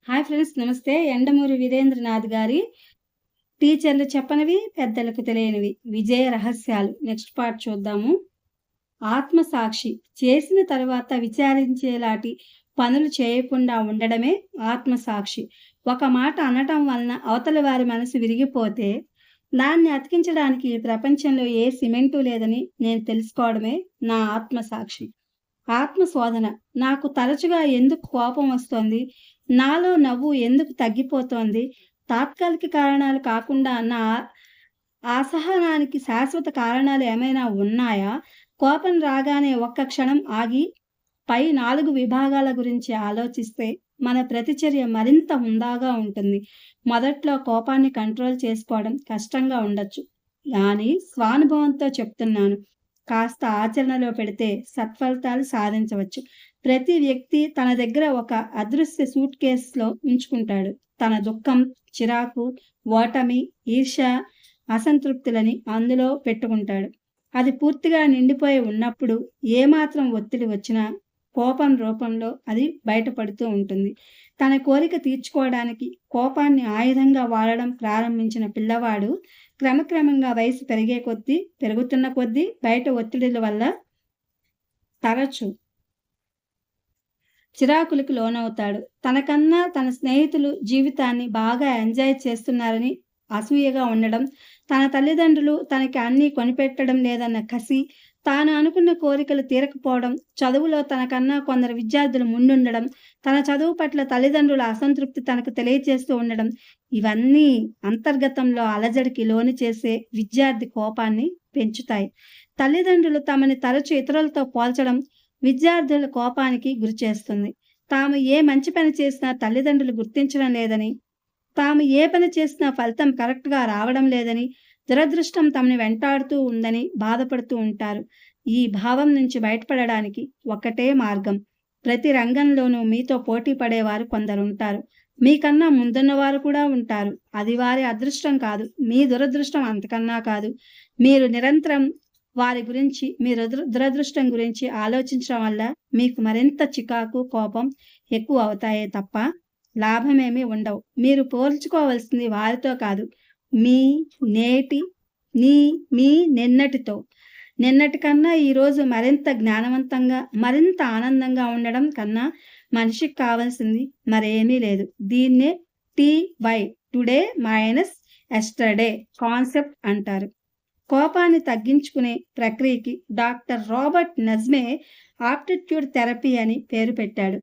Hi friends, నమస్తే. యండమూరి వీరేంద్రనాథ్ గారి టీచర్లు చెప్పనివి, పెద్దలకు తెలియనివి విజయ రహస్యాలు నెక్స్ట్ పార్ట్ చూద్దాము. ఆత్మసాక్షి చేసిన తర్వాత విచారించేలాంటి పనులు చేయకుండా ఉండడమే ఆత్మసాక్షి. ఒక మాట అనటం వలన అవతలి వారి మనసు విరిగిపోతే దాన్ని అతికించడానికి ప్రపంచంలో ఏ సిమెంటు లేదని నేను తెలుసుకోవడమే నా ఆత్మసాక్షి. ఆత్మశోధన. నాకు తరచుగా ఎందుకు కోపం వస్తోంది? నాలో నవ్వు ఎందుకు తగ్గిపోతోంది? తాత్కాలిక కారణాలు కాకుండా నా అసహనానికి శాశ్వత కారణాలు ఏమైనా ఉన్నాయా? కోపం రాగానే ఒక్క క్షణం ఆగి పై 4 విభాగాల గురించి ఆలోచిస్తే మన ప్రతిచర్య మరింత హుందాగా ఉంటుంది. మొదట్లో కోపాన్ని కంట్రోల్ చేసుకోవడం కష్టంగా ఉండొచ్చు. కానీ స్వానుభవంతో చెప్తున్నాను. కాస్త ఆచరణలో పెడితే సత్ఫలితాలు సాధించవచ్చు. ప్రతి వ్యక్తి తన దగ్గర ఒక అదృశ్య సూట్ కేసులో ఉంచుకుంటాడు. తన దుఃఖం, చిరాకు, ఓటమి, ఈర్ష్య, అసంతృప్తులని అందులో పెట్టుకుంటాడు. అది పూర్తిగా నిండిపోయి ఉన్నప్పుడు ఏమాత్రం ఒత్తిడి వచ్చినా కోపం రూపంలో అది బయటపడుతూ ఉంటుంది. తన కోరిక తీర్చుకోవడానికి కోపాన్ని ఆయుధంగా వాడడం ప్రారంభించిన పిల్లవాడు క్రమక్రమంగా వయసు పెరుగుతున్న కొద్దీ బయట ఒత్తిడిల వల్ల తరచు చిరాకులకు లోనవుతాడు. తనకన్నా తన స్నేహితులు జీవితాన్ని బాగా ఎంజాయ్ చేస్తున్నారని అసూయగా ఉండడం, తన తల్లిదండ్రులు తనకి అన్నీ కొనిపెట్టడం లేదన్న కసి, తాను అనుకున్న కోరికలు తీరకపోవడం, చదువులో తనకన్నా కొందరు విద్యార్థులు ముందుండడం, తన చదువు పట్ల తల్లిదండ్రుల అసంతృప్తి తనకు తెలియచేస్తూ ఉండడం, ఇవన్నీ అంతర్గతంలో అలజడికి లోను చేసే విద్యార్థి కోపాన్ని పెంచుతాయి. తల్లిదండ్రులు తమని తరచు ఇతరులతో పోల్చడం విద్యార్థుల కోపానికి గురిచేస్తుంది. తాము ఏ మంచి పని చేసినా తల్లిదండ్రులు గుర్తించడం లేదని, తాము ఏ పని చేసినా ఫలితం కరెక్ట్‌గా రావడం లేదని, దురదృష్టం తమని వెంటాడుతూ ఉందని బాధపడుతూ ఉంటారు. ఈ భావం నుంచి బయటపడడానికి ఒక్కటే మార్గం. ప్రతి రంగంలోనూ మీతో పోటీ పడేవారు కొందరుంటారు. మీకన్నా ముందున్నవారు కూడా ఉంటారు. అది వారి అదృష్టం కాదు, మీ దురదృష్టం అంతకన్నా కాదు. మీరు నిరంతరం వారి గురించి, మీ దురదృష్టం గురించి ఆలోచించడం వల్ల మీకు మరింత చికాకు, కోపం ఎక్కువ అవుతాయే తప్ప లాభమేమీ ఉండవు. మీరు పోల్చుకోవాల్సింది వారితో కాదు, మీ నేటి మీ నిన్నటితో. నిన్నటి కన్నా ఈరోజు మరింత జ్ఞానవంతంగా, మరింత ఆనందంగా ఉండడం కన్నా మనిషికి కావాల్సింది మరేమీ లేదు. దీన్నే TY today minus yesterday concept అంటారు. కోపాన్ని తగ్గించుకునే ప్రక్రియకి డాక్టర్ రాబర్ట్ నజ్మే ఆప్టిట్యూడ్ థెరపీ అని పేరు పెట్టాడు.